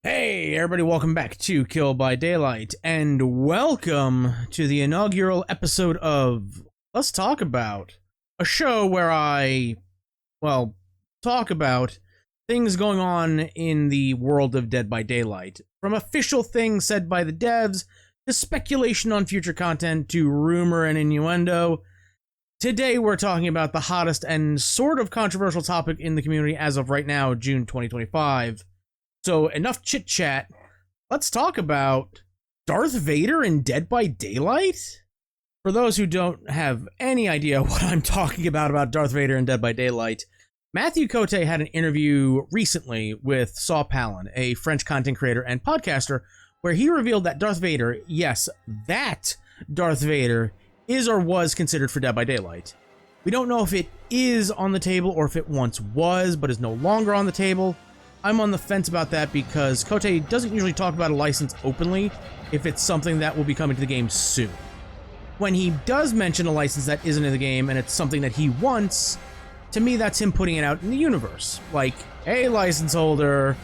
Hey everybody, welcome back to Kill by Daylight, and welcome to the inaugural episode of Let's Talk About, a show where I, talk about things going on in the world of Dead by Daylight. From official things said by the devs, to speculation on future content, to rumor and innuendo. Today we're talking about the hottest and sort of controversial topic in the community as of right now, June 2025. So enough chit-chat, let's talk about Darth Vader in Dead by Daylight? For those who don't have any idea what I'm talking about Darth Vader in Dead by Daylight, Matthew Cote had an interview recently with Saw Palin, a French content creator and podcaster, where he revealed that Darth Vader, yes, that Darth Vader, is or was considered for Dead by Daylight. We don't know if it is on the table or if it once was, but is no longer on the table. I'm on the fence about that because Cote doesn't usually talk about a license openly if it's something that will be coming to the game soon. When he does mention a license that isn't in the game and it's something that he wants, to me that's him putting it out in the universe. Like, hey license holder,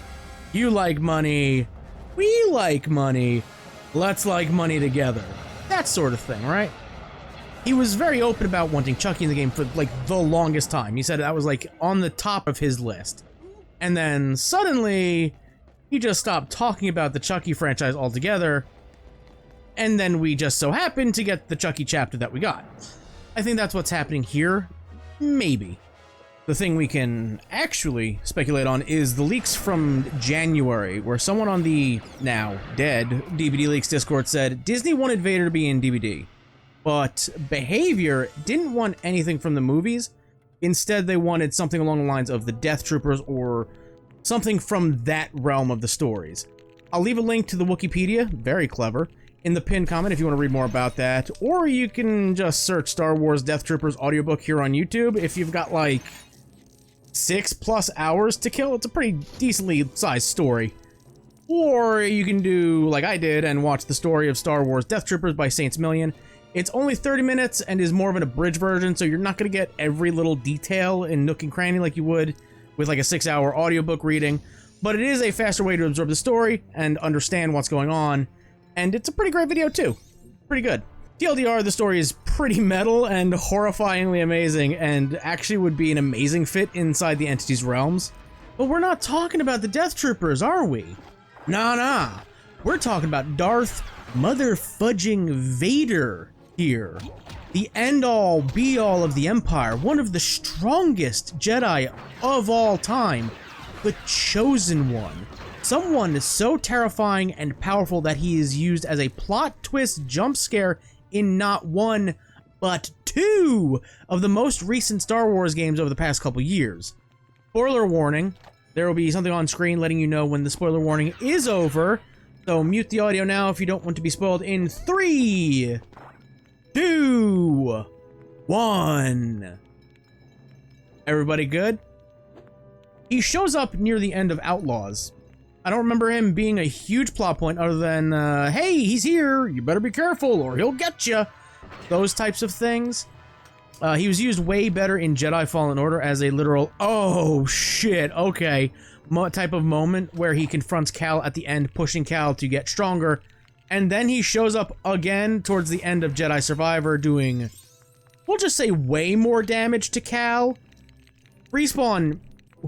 you like money, we like money, let's like money together. That sort of thing, right? He was very open about wanting Chucky in the game for like the longest time. He said that was like on the top of his list. And then suddenly, he just stopped talking about the Chucky franchise altogether, and then we just so happened to get the Chucky chapter that we got. I think that's what's happening here. Maybe. The thing we can actually speculate on is the leaks from January, where someone on the now dead DbD Leaks Discord said Disney wanted Vader to be in DbD, but Behavior didn't want anything from the movies. Instead, they wanted something along the lines of the Death Troopers or something from that realm of the stories. I'll leave a link to the Wikipedia, very clever, in the pinned comment if you want to read more about that, or you can just search Star Wars Death Troopers audiobook here on YouTube if you've got like 6+ hours to kill. It's a pretty decently sized story. Or you can do like I did and watch the story of Star Wars Death Troopers by Saints Million. It's only 30 minutes and is more of an abridged version, so you're not going to get every little detail in nook and cranny like you would with like a 6-hour audiobook reading, but it is a faster way to absorb the story and understand what's going on, and it's a pretty great video too. Pretty good. TLDR, the story is pretty metal and horrifyingly amazing, and actually would be an amazing fit inside the entity's realms. But we're not talking about the Death Troopers, are we? Nah. We're talking about Darth motherfudging Vader here. The end-all, be-all of the Empire, one of the strongest Jedi of all time, the Chosen One. Someone so terrifying and powerful that he is used as a plot twist jump scare in not one, but 2 of the most recent Star Wars games over the past couple years. Spoiler warning, there will be something on screen letting you know when the spoiler warning is over, so mute the audio now if you don't want to be spoiled in 3, 2, 1. Everybody good? He shows up near the end of Outlaws. I don't remember him being a huge plot point other than, hey, he's here, you better be careful or he'll get you. Those types of things. He was used way better in Jedi Fallen Order as a literal, oh shit, okay, type of moment where he confronts Cal at the end, pushing Cal to get stronger. And then he shows up again towards the end of Jedi Survivor doing, we'll just say, way more damage to Cal. Respawn,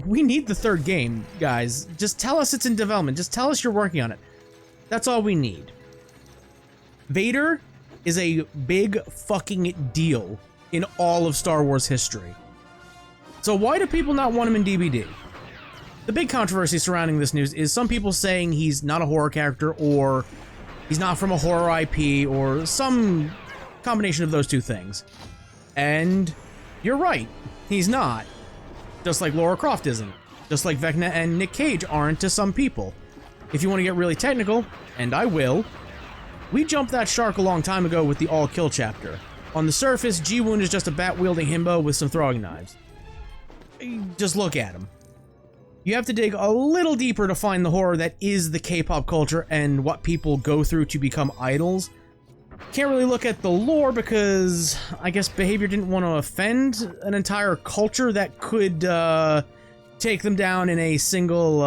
we need the 3rd game, guys. Just tell us it's in development. Just tell us you're working on it. That's all we need. Vader is a big fucking deal in all of Star Wars history. So why do people not want him in DbD? The big controversy surrounding this news is some people saying he's not a horror character, or he's not from a horror IP, or some combination of those two things. And you're right, he's not. Just like Lara Croft isn't. Just like Vecna and Nick Cage aren't to some people. If you want to get really technical, and I will, we jumped that shark a long time ago with the all-kill chapter. On the surface, G-Wound is just a bat-wielding himbo with some throwing knives. Just look at him. You have to dig a little deeper to find the horror that is the K-pop culture and what people go through to become idols. Can't really look at the lore because I guess Behavior didn't want to offend an entire culture that could take them down in a single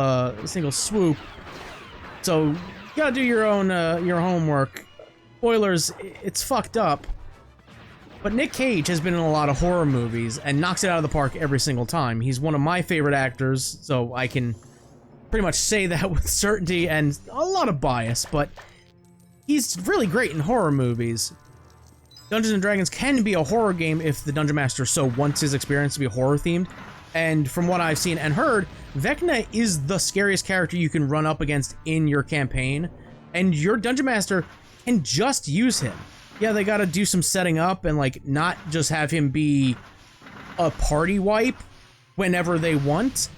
swoop. So you gotta do your own your homework. Spoilers, it's fucked up. But Nick Cage has been in a lot of horror movies and knocks it out of the park every single time. He's one of my favorite actors, so I can pretty much say that with certainty and a lot of bias, but he's really great in horror movies. Dungeons & Dragons can be a horror game if the Dungeon Master so wants his experience to be horror-themed, and from what I've seen and heard, Vecna is the scariest character you can run up against in your campaign, and your Dungeon Master can just use him. Yeah, they gotta do some setting up and, like, not just have him be a party wipe whenever they want,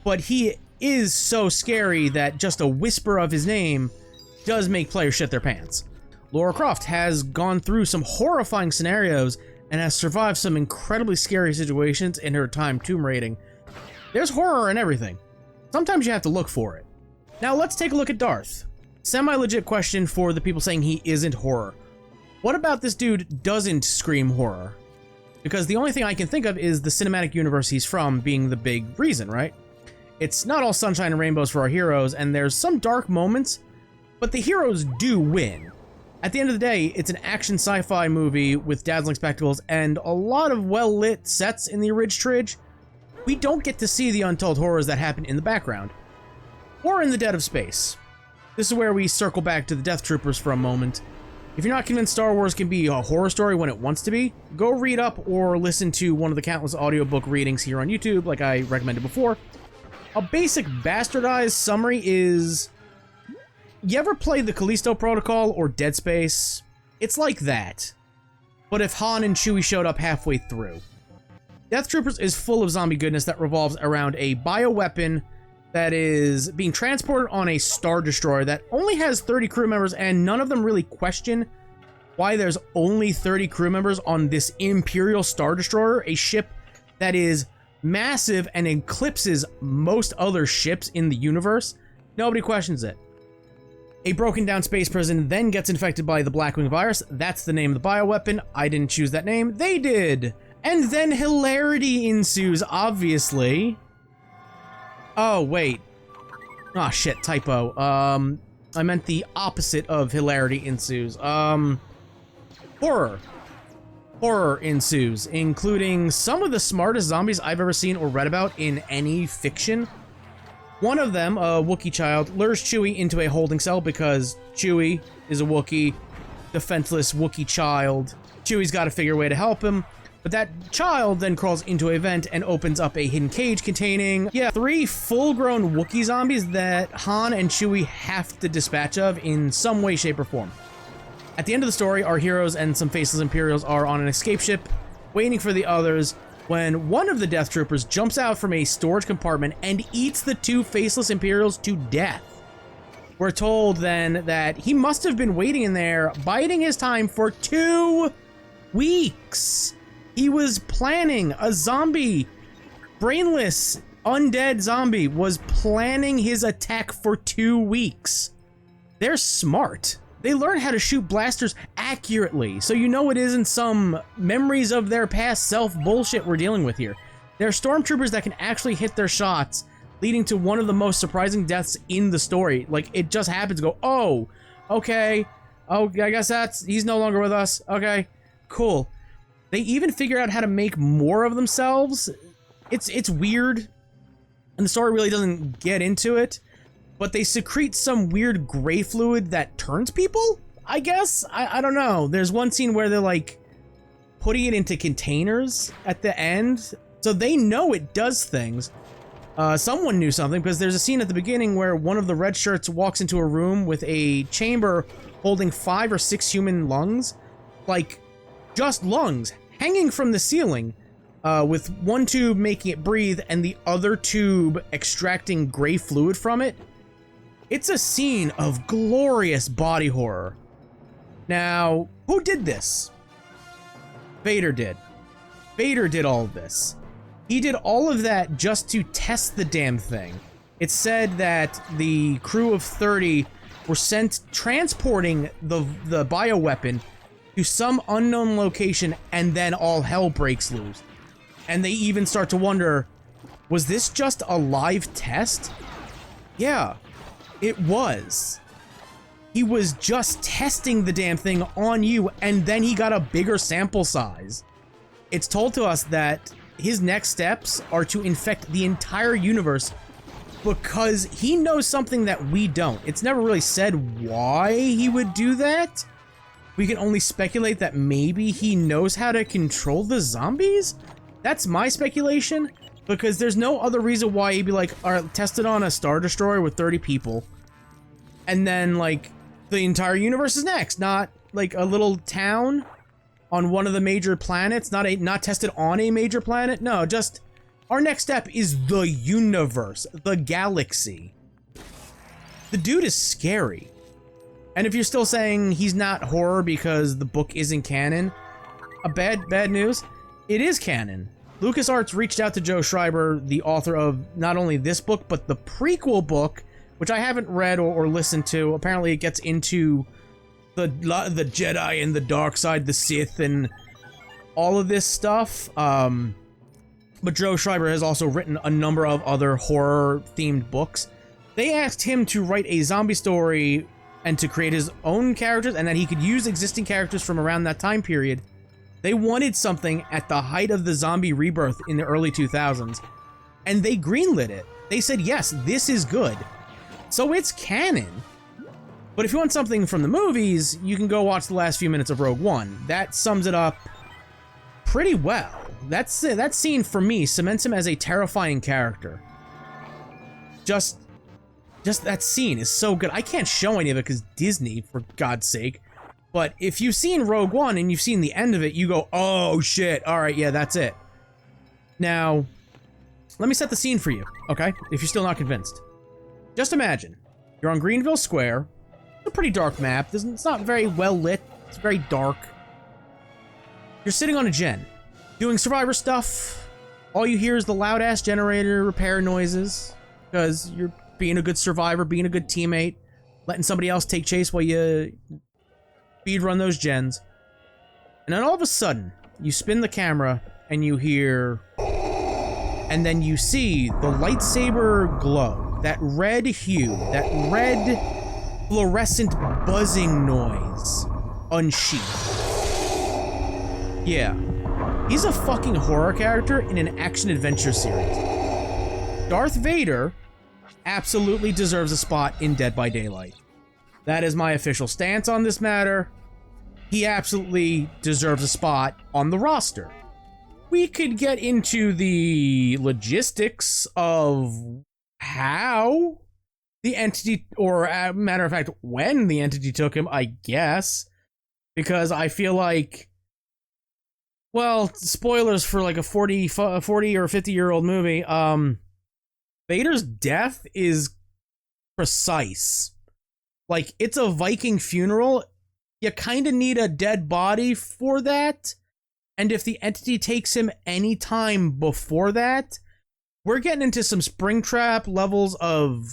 but he is so scary that just a whisper of his name does make players shit their pants. Lara Croft has gone through some horrifying scenarios and has survived some incredibly scary situations in her time tomb raiding. There's horror in everything. Sometimes you have to look for it. Now let's take a look at Darth. Semi-legit question for the people saying he isn't horror. What about this dude doesn't scream horror? Because the only thing I can think of is the cinematic universe he's from being the big reason, right? It's not all sunshine and rainbows for our heroes, and there's some dark moments, but the heroes do win. At the end of the day, it's an action sci-fi movie with dazzling spectacles and a lot of well-lit sets in the Ridge Tridge. We don't get to see the untold horrors that happen in the background, or in the dead of space. This is where we circle back to the Death Troopers for a moment. If you're not convinced Star Wars can be a horror story when it wants to be, go read up or listen to one of the countless audiobook readings here on YouTube, like I recommended before. A basic bastardized summary is... You ever played the Callisto Protocol or Dead Space? It's like that. But if Han and Chewie showed up halfway through. Death Troopers is full of zombie goodness that revolves around a bioweapon that is being transported on a Star Destroyer that only has 30 crew members, and none of them really question why there's only 30 crew members on this Imperial Star Destroyer, a ship that is massive and eclipses most other ships in the universe. Nobody questions it. A broken down space prison then gets infected by the Blackwing virus. That's the name of the bioweapon. I didn't choose that name. They did. And then hilarity ensues, obviously. Oh, wait. Oh, shit, typo. I meant the opposite of hilarity ensues. Horror. Horror ensues, including some of the smartest zombies I've ever seen or read about in any fiction. One of them, a Wookiee child, lures Chewie into a holding cell because Chewie is a Wookiee, defenseless Wookiee child. Chewie's got to figure a way to help him. But that child then crawls into a vent and opens up a hidden cage containing, 3 full-grown Wookiee zombies that Han and Chewie have to dispatch of in some way, shape, or form. At the end of the story, our heroes and some faceless Imperials are on an escape ship, waiting for the others, when one of the Death Troopers jumps out from a storage compartment and eats the 2 faceless Imperials to death. We're told then that he must have been waiting in there, biding his time for 2 weeks. He was planning a zombie, brainless, undead zombie, was planning his attack for 2 weeks. They're smart. They learn how to shoot blasters accurately, so you know it isn't some memories of their past self bullshit we're dealing with here. They're stormtroopers that can actually hit their shots, leading to one of the most surprising deaths in the story. Like, it just happens to go, oh, okay, oh, I guess he's no longer with us, okay, cool. They even figure out how to make more of themselves. It's weird, and the story really doesn't get into it, but they secrete some weird gray fluid that turns people, I guess? I don't know. There's one scene where they're, like, putting it into containers at the end, so they know it does things. Someone knew something, because there's a scene at the beginning where one of the red shirts walks into a room with a chamber holding 5 or 6 human lungs, like, just lungs, hanging from the ceiling, with one tube making it breathe and the other tube extracting gray fluid from it. It's a scene of glorious body horror. Now, who did this? Vader did. Vader did all of this. He did all of that just to test the damn thing. It's said that the crew of 30 were sent transporting the bioweapon to some unknown location, and then all hell breaks loose. And they even start to wonder, was this just a live test? Yeah. It was. He was just testing the damn thing on you, and then he got a bigger sample size. It's told to us that his next steps are to infect the entire universe because he knows something that we don't. It's never really said why he would do that. We can only speculate that maybe he knows how to control the zombies? That's my speculation, because there's no other reason why he'd be like, alright, test it on a Star Destroyer with 30 people, and then, like, the entire universe is next, not, like, a little town on one of the major planets, not tested on a major planet, no, just, our next step is the universe, the galaxy. The dude is scary. And if you're still saying he's not horror because the book isn't canon, bad news, it is canon. LucasArts reached out to Joe Schreiber, the author of not only this book, but the prequel book, which I haven't read or listened to. Apparently it gets into the Jedi and the dark side, the Sith, and all of this stuff. But Joe Schreiber has also written a number of other horror-themed books. They asked him to write a zombie story and to create his own characters, and that he could use existing characters from around that time period. They wanted something at the height of the zombie rebirth in the early 2000s, and they greenlit it. They said, yes, this is good. So it's canon. But if you want something from the movies, you can go watch the last few minutes of Rogue One. That sums it up pretty well. That scene, for me, cements him as a terrifying character. Just that scene is so good. I can't show any of it because Disney, for God's sake. But if you've seen Rogue One and you've seen the end of it, you go, oh shit, alright, yeah, that's it. Now, let me set the scene for you, okay? If you're still not convinced. Just imagine, you're on Greenville Square. It's a pretty dark map. It's not very well lit. It's very dark. You're sitting on a gen, doing survivor stuff. All you hear is the loud-ass generator repair noises, because you're being a good survivor, being a good teammate, letting somebody else take chase while you speed run those gens. And then all of a sudden, you spin the camera and you hear, and then you see the lightsaber glow, that red hue, that red fluorescent buzzing noise unsheathed. Yeah, he's a fucking horror character in an action-adventure series. Darth Vader absolutely deserves a spot in Dead by Daylight. That is my official stance on this matter. He absolutely deserves a spot on the roster. We could get into the logistics of how the entity, or matter of fact, when the entity took him, I guess. Because I feel like, well, spoilers for like a 40 or 50-year-old movie, Vader's death is precise. Like, it's a Viking funeral. You kind of need a dead body for that. And if the entity takes him any time before that, we're getting into some Springtrap levels of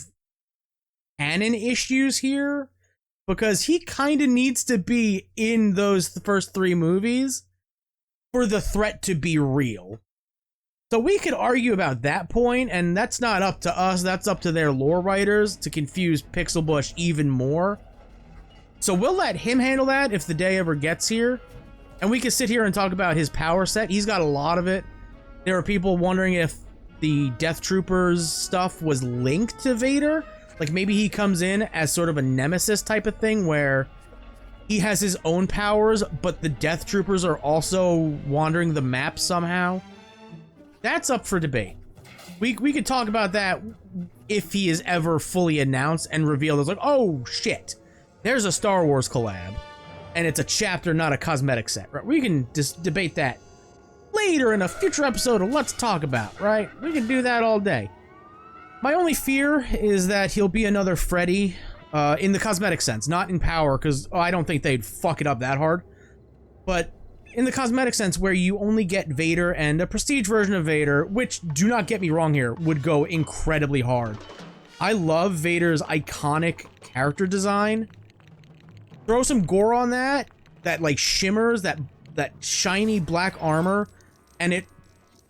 canon issues here. Because he kind of needs to be in those first 3 movies for the threat to be real. So we could argue about that point, and that's not up to us, that's up to their lore writers to confuse Pixelbush even more. So we'll let him handle that if the day ever gets here. And we can sit here and talk about his power set. He's got a lot of it. There are people wondering if the Death Troopers stuff was linked to Vader. Like maybe he comes in as sort of a nemesis type of thing where he has his own powers, but the Death Troopers are also wandering the map somehow. That's up for debate. We could talk about that if he is ever fully announced and revealed as like, oh shit, there's a Star Wars collab, and it's a chapter, not a cosmetic set, right? We can just debate that later in a future episode of Let's Talk About, right? We can do that all day. My only fear is that he'll be another Freddy, in the cosmetic sense, not in power, because I don't think they'd fuck it up that hard, but in the cosmetic sense where you only get Vader and a prestige version of Vader, which, do not get me wrong here, would go incredibly hard. I love Vader's iconic character design. Throw some gore on that like shimmers, that shiny black armor, and it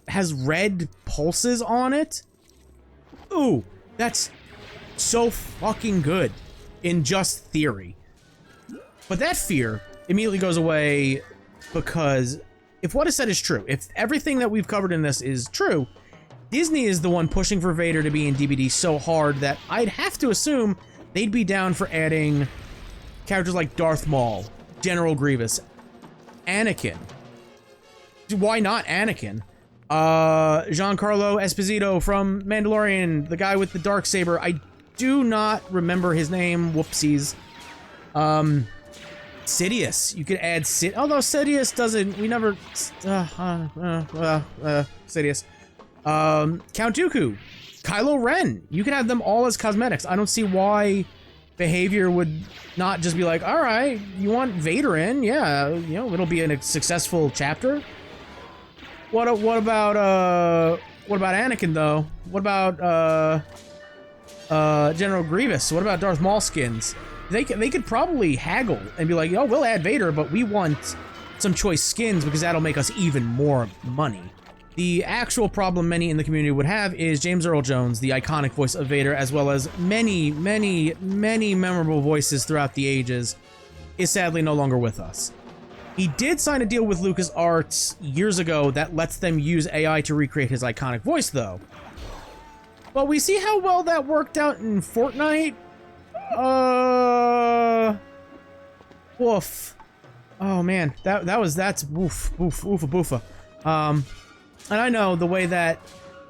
has red pulses on it. Ooh, that's so fucking good in just theory. But that fear immediately goes away because if what is said is true, if everything that we've covered in this is true, Disney is the one pushing for Vader to be in DbD so hard that I'd have to assume they'd be down for adding characters like Darth Maul, General Grievous, Anakin. Why not Anakin? Giancarlo Esposito from Mandalorian, the guy with the darksaber. I do not remember his name. Whoopsies. Sidious. You could add although Sidious doesn't. We never. Sidious. Count Dooku, Kylo Ren. You could have them all as cosmetics. I don't see why behavior would not just be like, all right, you want Vader in? Yeah, you know, it'll be a successful chapter. What about Anakin though? What about General Grievous? What about Darth Maul skins? They could probably haggle and be like, oh, we'll add Vader, but we want some choice skins because that'll make us even more money. The actual problem many in the community would have is James Earl Jones, the iconic voice of Vader, as well as many, many, many memorable voices throughout the ages, is sadly no longer with us. He did sign a deal with LucasArts years ago that lets them use AI to recreate his iconic voice, though. But we see how well that worked out in Fortnite. Woof. Oh man, that's woof, woof, woofa boofa. And I know the way that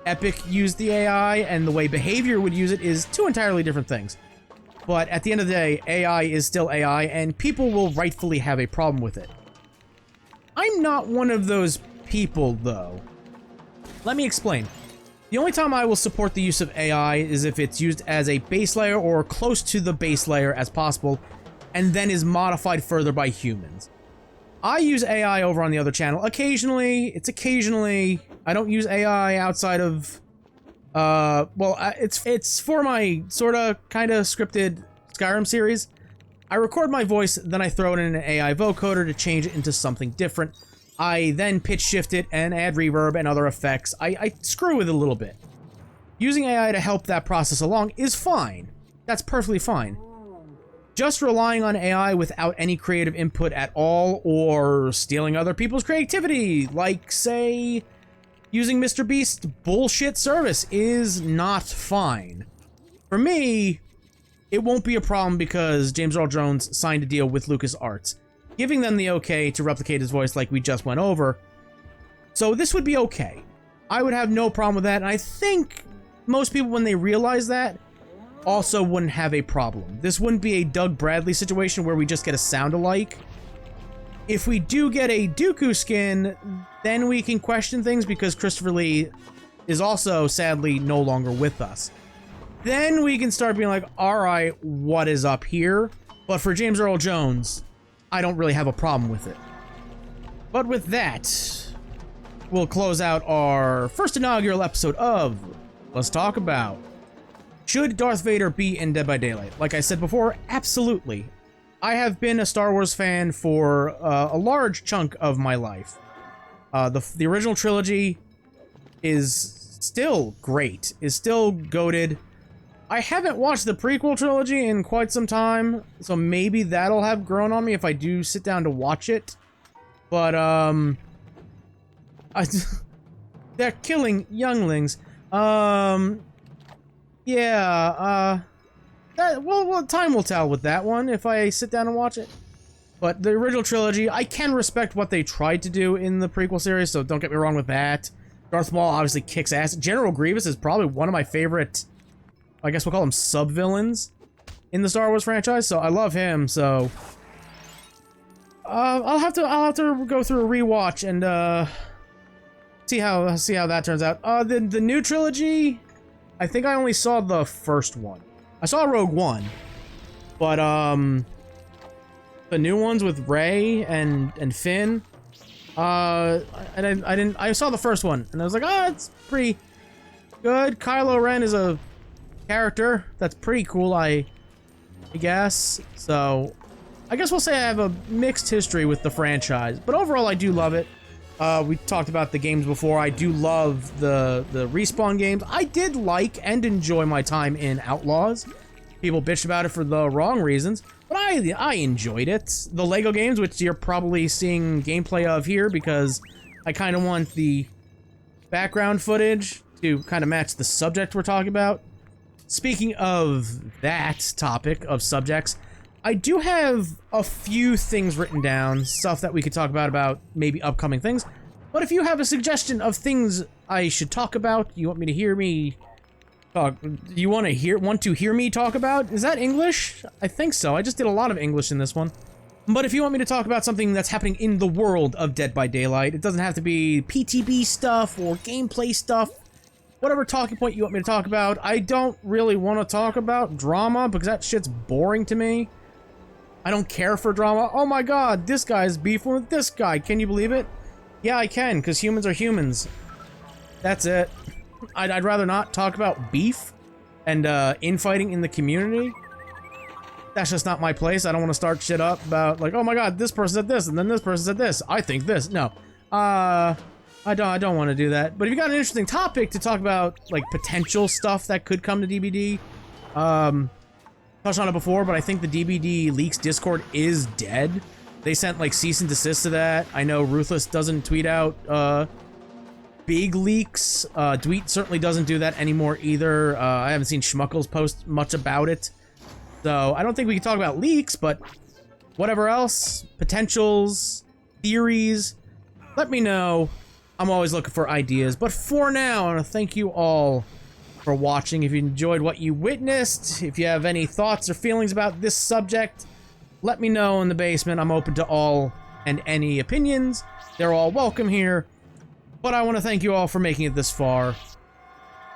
Epic used the AI and the way Behavior would use it is two entirely different things. But at the end of the day, AI is still AI, and people will rightfully have a problem with it. I'm not one of those people, though. Let me explain. The only time I will support the use of AI is if it's used as a base layer or close to the base layer as possible, and then is modified further by humans. I use AI over on the other channel. Occasionally, occasionally. I don't use AI outside of, it's for my sorta, kinda scripted Skyrim series. I record my voice, then I throw it in an AI vocoder to change it into something different. I then pitch shift it and add reverb and other effects. I screw with it a little bit. Using AI to help that process along is fine. That's perfectly fine. Just relying on AI without any creative input at all, or stealing other people's creativity, like, say, using MrBeast's bullshit service, is not fine. For me, it won't be a problem because James Earl Jones signed a deal with LucasArts, giving them the okay to replicate his voice like we just went over. So this would be okay. I would have no problem with that, and I think most people, when they realize that, also wouldn't have a problem. This wouldn't be a Doug Bradley situation where we just get a sound-alike. If we do get a Dooku skin, then we can question things because Christopher Lee is also, sadly, no longer with us. Then we can start being like, alright, what is up here? But for James Earl Jones, I don't really have a problem with it. But with that, we'll close out our first inaugural episode of Let's Talk About. Should Darth Vader be in Dead by Daylight? Like I said before, absolutely. I have been a Star Wars fan for a large chunk of my life. The original trilogy is still great, is still goated. I haven't watched the prequel trilogy in quite some time, so maybe that'll have grown on me if I do sit down to watch it. But, they're killing younglings. Yeah, well, time will tell with that one if I sit down and watch it. But the original trilogy, I can respect what they tried to do in the prequel series, so don't get me wrong with that. Darth Maul obviously kicks ass. General Grievous is probably one of my favorite, I guess we'll call him sub-villains in the Star Wars franchise, so I love him, so I'll have to go through a rewatch and see how that turns out. The new trilogy, I think I only saw the first one. I saw Rogue One, but the new ones with Rey and Finn, I saw the first one and I was like, oh, it's pretty good. Kylo Ren is a character that's pretty cool, I guess. So I guess we'll say I have a mixed history with the franchise, but overall I do love it. We talked about the games before. I do love the Respawn games. I did like and enjoy my time in Outlaws. People bitched about it for the wrong reasons, but I enjoyed it. The Lego games, which you're probably seeing gameplay of here because I kind of want the background footage to kind of match the subject we're talking about. Speaking of that topic of subjects, I do have a few things written down, stuff that we could talk about maybe upcoming things. But if you have a suggestion of things I should talk about, you want me to hear me talk, you want to hear me talk about? Is that English? I think so. I just did a lot of English in this one. But if you want me to talk about something that's happening in the world of Dead by Daylight, it doesn't have to be PTB stuff or gameplay stuff. Whatever talking point you want me to talk about. I don't really want to talk about drama because that shit's boring to me. I don't care for drama. Oh my god, this guy's beefing with this guy. Can you believe it? Yeah, I can, because humans are humans. That's it. I'd rather not talk about beef and infighting in the community. That's just not my place. I don't want to start shit up about, like, oh my god, this person said this, and then this person said this. I think this. No. I don't want to do that. But if you got an interesting topic to talk about, like, potential stuff that could come to DbD, touched on it before, but I think the DbD Leaks Discord is dead. They sent, like, cease and desist to that. I know Ruthless doesn't tweet out, big leaks. Dweet certainly doesn't do that anymore either. I haven't seen Schmuckles post much about it. So, I don't think we can talk about leaks, but whatever else, potentials, theories, let me know. I'm always looking for ideas. But for now, I want to thank you all for watching. If you enjoyed what you witnessed, if you have any thoughts or feelings about this subject, let me know in the basement. I'm open to all and any opinions. They're all welcome here. But I want to thank you all for making it this far. If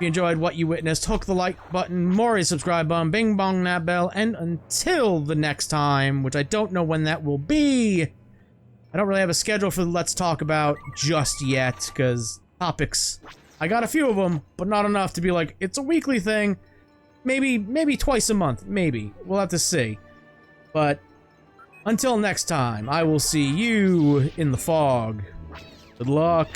you enjoyed what you witnessed, hook the like button, more a subscribe button, bing bong that bell, and until the next time, which I don't know when that will be, I don't really have a schedule for the Let's Talk About just yet, because topics, I got a few of them, but not enough to be like, it's a weekly thing. Maybe twice a month, maybe. We'll have to see. But until next time, I will see you in the fog. Good luck.